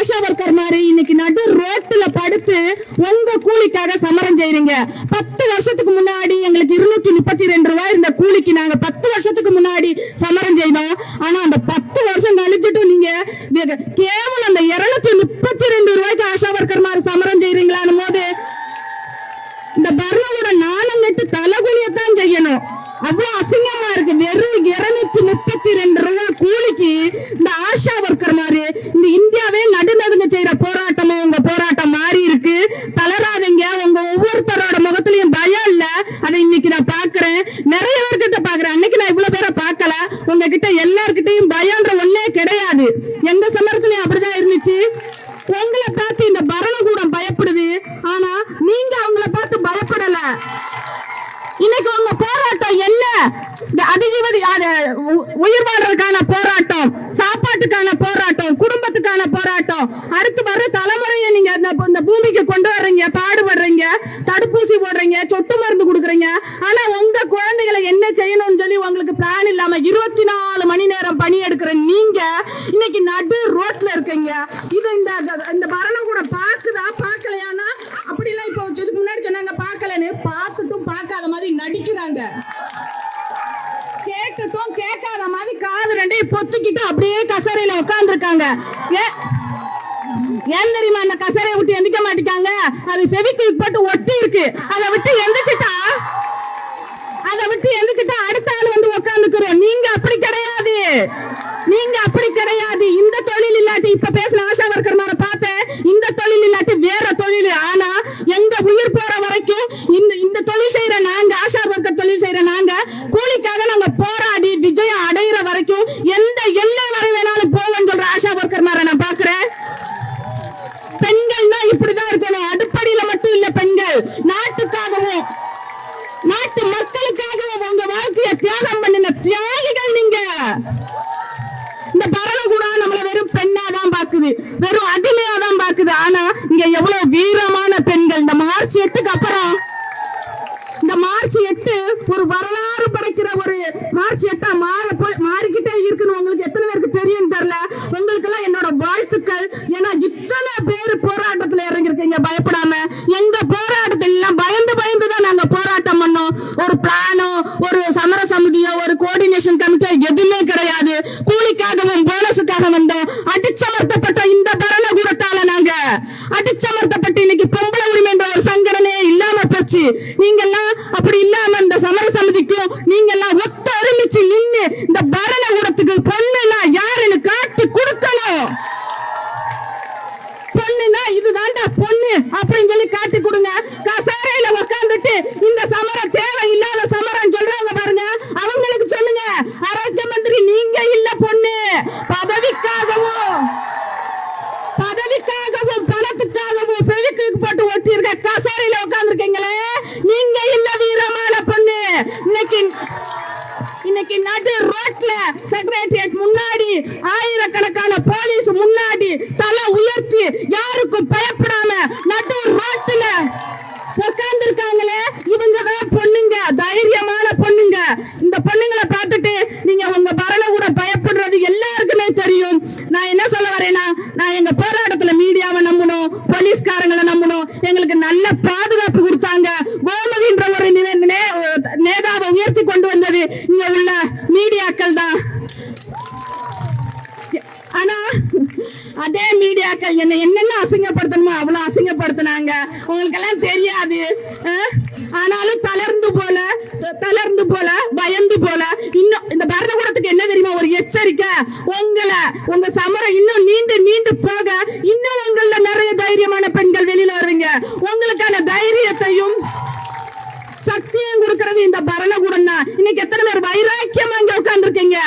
Asha worker மாதிரி இன்னைக்கு நடு ரோட்ல படுத்து உங்க கூலிக்காக சமரம் செய்றீங்க. 10 வருஷத்துக்கு முன்னாடி எங்களுக்கு 232 ரூபாய் இருந்த கூலிக்கு நாங்க 10 வருஷத்துக்கு முன்னாடி சமரம் செய்தோம். ஆனா அந்த 10 வருஷம் கழிச்சுட்டு நீங்க கேவலம் அந்த 232 ரூபாய்க்கு ஆஷா ஒர்க்கர் மாதிரி சமரம் செய்றீங்களான்னு போது இந்த பர்மாவோட நாணம் கட்டு தலைகுனியத்தான் செய்யணும். அவ்வளவு அசிங்கமா இருக்கு. வெறும் 232 ரூபாய் கூலிக்கு இந்த ஆஷா ஒர்க்கர் மாதிரி இந்த இந்தியாவே நடுநடுங்க செய்யற போராட்டமும் உங்க போராட்டம் மாறி இருக்கு. தளராதீங்க. உங்க ஒவ்வொருத்தரோட முகத்திலையும் பயம் இல்ல. அதை இன்னைக்கு நான் பாக்குறேன், நிறைய பேர்கிட்ட பாக்குறேன். அன்னைக்கு நான் இவ்வளவு பேரை பார்க்கல. உங்ககிட்ட எல்லார்கிட்டையும் பயம்ன்ற ஒன்னே கிடையாது. எங்க சமரத்திலயும் அப்படிதான் இருந்துச்சு. உங்களை பார்த்து இந்த பரணகூடம் பயப்படுது, ஆனா நீங்க அவங்கள பார்த்து பயப்படல. இன்னைக்கு உங்க போராட்டம் என்ன? அதிஜீவதி உயிர் வாழ்றதுக்கான போராட்டம், சாப்பாட்டுக்கான போராட்டம், குடும்பத்துக்கான போராட்டம். அடுத்து வர தலைமுறையை நீங்க இந்த பூமிக்கு கொண்டு வர்றீங்க, பாடுபடுறீங்க, தடுப்பூசி போடுறீங்க, சொட்டு மருந்து கொடுக்குறீங்க. ஆனா உங்க குழந்தைகளை என்ன செய்யணும்னு சொல்லி உங்களுக்கு பிளான் இல்லாம 24 மணி நேரம் பணி எடுக்கிற நீங்க இன்னைக்கு நடு ரோட்ல இருக்கீங்க. இது இந்த பரணம் கூட பாக்குதா பார்க்கலையானா அப்படிலாம் இப்ப இதுக்கு முன்னாடி சொன்னாங்க பார்க்கலன்னு. பார்த்துட்டும் பார்க்காத மாதிரி நடிக்கிறாங்க. கேட்டுட்டும் கேட்காத மாதிரி காது ரெண்டையும் பொத்துக்கிட்டு அப்படியே கசரையில உட்கார்ந்து இருக்காங்க. ஏன் தெரியுமா? அந்த கசரையை விட்டு எந்திக்க மாட்டேங்காங்க. அது செவிக்கு போட்டு ஒட்டி இருக்கு. அதை விட்டு எந்திரிச்சிட்டா அடுத்த ஆள் வந்து உட்காந்துக்கிறோம். நீங்க அப்படி கிடையாது. நீங்க அப்படி கிடையாது. இந்த தொழில் இல்லாட்டி இப்ப பேசின ஆஷா ஒர்க்கர் மாதிரி பார்த்தேன். இந்த தொழில் இல்லாட்டி வேற தொழில். ஆனா எங்க உயிர் போற வரைக்கும் இந்த தொழில் செய்யற நாங்க, ஆஷா ஒர்க்கர் தொழில் செய்யற நாங்க, கூலிக்காக நாங்க போராடி விஜயம் அடையிற வரைக்கும் எந்த எல்லை வரை வேணாலும் போவோம்னு சொல்ற ஆஷா ஒர்க்கர் மாதிரி நான் பாக்குறேன். பெண்கள் தான் இப்படிதான் இருக்கணும். அடிப்படையில மட்டும் இல்ல, பெண்கள் நாட்டுக்காகவும் நாட்டு மக்களுக்காகவும் உங்க வாழ்க்கையை தியாகம் பண்ணின தியாகிகள் நீங்க. இந்த பரணகூடம் நம்மள வெறும் பெண்ணா தான் பாக்குது, வெறும் அடிமையா தான் பாக்குது. ஆனா இங்க எவ்வளவு வீரமான பெண்கள். இந்த மார்ச் 8க்கு அப்புறம், இந்த மார்ச் 8 ஒரு வரலாறு படைக்கிற ஒரு மார்ச் 8 மாறிக்கிட்டே இருக்குன்னு உங்களுக்கு எத்தனை பேருக்கு தெரியும் தெரியல. உங்களுக்கு எல்லாம் என்னோட வாழ்த்துக்கள். ஏன்னா இத்தனை பேர் போராட்டத்துல இறங்கிருக்கீங்க பயப்படாம. எங்க போராட்டத்தில் எல்லாம் பயந்து பயந்துதான் நாங்க போராட்டம் பண்ணோம். ஒரு பிளானோ, ஒரு சமர சமிதியோ, ஒரு கோஆர்டினேஷன் கமிட்டியோ எதுவுமே கிடையாது. கூலிக்காகவும் போனஸுக்காக வந்தோம். அடிச்சமர்த்தப்பட்ட இந்த பரணகூடத்தால நாங்க அடிச்சமர்த்தப்பட்டு இன்னைக்கு பொம்பளை உரிமை என்ற ஒரு சங்கடனே இல்லாம போச்சு. நீங்க எல்லாம் அப்படி இல்லாம இந்த சமர சமிதிக்கும் நீங்க எல்லாம் ஒத்த ஒருமிச்சு நின்று இந்த பரணகூடத்துக்கு பொண்ணுனா யாருன்னு காட்டி கொடுக்கணும். பொண்ணுனா இதுதான்டா பொண்ணு அப்படின்னு சொல்லி காட்டி கொடுங்க. கசாரையில உட்கார்ந்துட்டு இந்த சமரம் தேவை இல்லாத சமரம் சொல்றாங்க பாருங்க, அவங்களுக்கு சொல்லுங்க, ஆரோக்கிய மந்திரி நீங்க இல்ல பொண்ணு. பதவிக்காகவும் பணத்துக்காகவும் பெருக்கு போட்டு ஒட்டி இருக்க கசாரையில உட்கார்ந்துருக்கீங்களே, நீங்க இல்ல வீரமான பொண்ணு. இன்னைக்கு நடு ரோட்ல செக்ரட்டரியேட் முன்னாடி ஆயிரக்கணக்கான போலீஸ் முன்னாடி தலை உயர்த்தி யாருக்கும் பயப்படாம நடு ரோட்ல உட்கார்ந்து இருக்காங்களே, இவங்கதான் பொண்ணுங்க, தைரியமான பொண்ணுங்க. இந்த பொண்ணுங்களை பார்த்துட்டு நீங்க உங்க பரணகூட பயப்படுறது எல்லாருக்குமே தெரியும். நான் என்ன சொல்ல வரேன்னா, நான் எங்க போராட்டத்துல மீடியாவை நம்பணும், போலீஸ்காரங்களை நம்பணும். எங்களுக்கு நல்ல பாதுகாப்பு கொடுத்தாங்க. கோமதின்ற ஒரு நேதாவை உயர்த்தி கொண்டு வந்தது இங்க உள்ள மீடியாக்கள் தான். ஆனா அதே மீடியாக்கள் என்னென்ன அசிங்கப்படுத்தணுமோ அவ்வளவு அசிங்கப்படுத்தினாங்க. உங்களுக்கு எல்லாம் தெரியாது. ஆனாலும் தளர்ந்து போல பயந்து போல இன்னும் இந்த பரணகூடத்துக்கு என்ன தெரியுமா ஒரு எச்சரிக்கை, உங்க சமரம் இன்னும் நீண்டு போக இன்னும் உங்கள நிறைய தைரியமான பெண்கள் வெளியில வருவீங்க. உங்களுக்கான தைரியத்தையும் சக்தியும் கொடுக்கிறது இந்த பரணகூடம் தான். இன்னைக்கு எத்தனை பேர் வைராக்கியமா இங்க உட்கார்ந்துருக்கீங்க?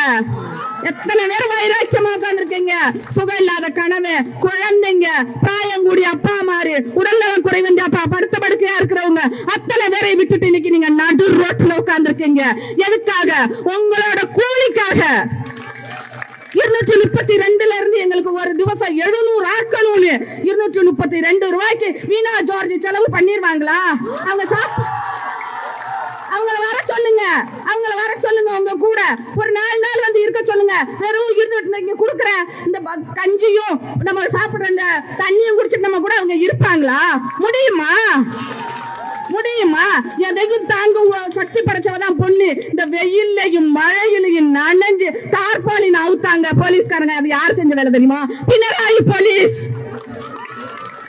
எத்தனை பேர் வைராக்கியமா உட்கார்ந்துருக்கீங்க? சுகம் இல்லாத கனவு, குழந்தைங்க, பிராயங்கூடிய அப்பா மாறு, உடல்நலம் குறைவந்த அப்பா, படுத்த படுக்கையா இருக்கிறவங்க அத்தனை பேரை விட்டுட்டு இன்னைக்கு நீங்க நடு ரோட்ல உட்கார்ந்துருக்கீங்க. எதுக்காக? உங்களோட கூலிக்காக. 232 இருந்து எங்களுக்கு ஒரு திவசம் 700 ஆக்கணும்னு 232 ரூபாய்க்கு வீணா ஜார்ஜ் செலவு பண்ணிருவாங்களா? அவங்கள வர சொல்லுங்க. அவங்கள வர சொல்லுங்க, உங்க கூட ஒரு 4 நாள் வந்து இருக்க சொல்லுங்க. வெறும் இங்க குடுக்குற இந்த கஞ்சியும் நம்ம சாப்பிடுற இந்த தண்ணியும் குடிச்சிட்டு நம்ம கூட அவங்க இருப்பாங்களா? முடியுமா? முடியுமா? எதையும் தாங்கும் சக்தி படைச்சவதான் பொண்ணு. இந்த வெயிலையும் மழையிலையும் நனைஞ்சு தார்பாலின் அவுத்தாங்க போலீஸ்காரங்க. அது யார் செஞ்ச வேலை தெரியுமா? பினராயி போலீஸ்.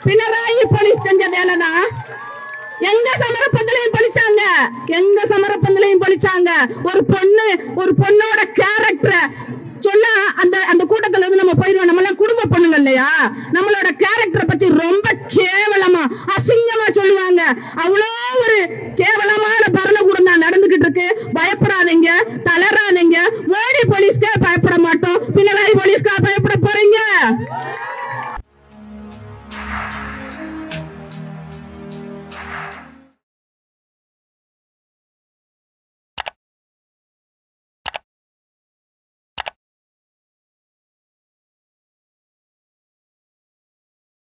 பினராயி போலீஸ் செஞ்ச வேலைதான். எங்க சமரப்பந்தலையும் பழிச்சாங்க, எங்க சமரப்பந்தலையும் பழிச்சாங்க. ஒரு பொண்ணோட கேரக்டர் சொன்னா அந்த கூட்டத்துல இருந்து நம்ம போயிடுவோம். நம்ம எல்லாம் குடும்ப பொண்ணுங்க இல்லையா? நம்மளோட கேரக்டரை பத்தி ரொம்ப கேவலமா அசிங்கமா சொல்லுவாங்க. அவ்வளோ ஒரு கேவலமான பரணக்கூடம் தான் நடந்துகிட்டு இருக்கு. பயப்படாதீங்க, தளராதீங்க. மோடி போலீஸ்க்கே பயப்பட மாட்டோம், பினராயி போலீஸ்க்கா பயப்பட போறீங்க?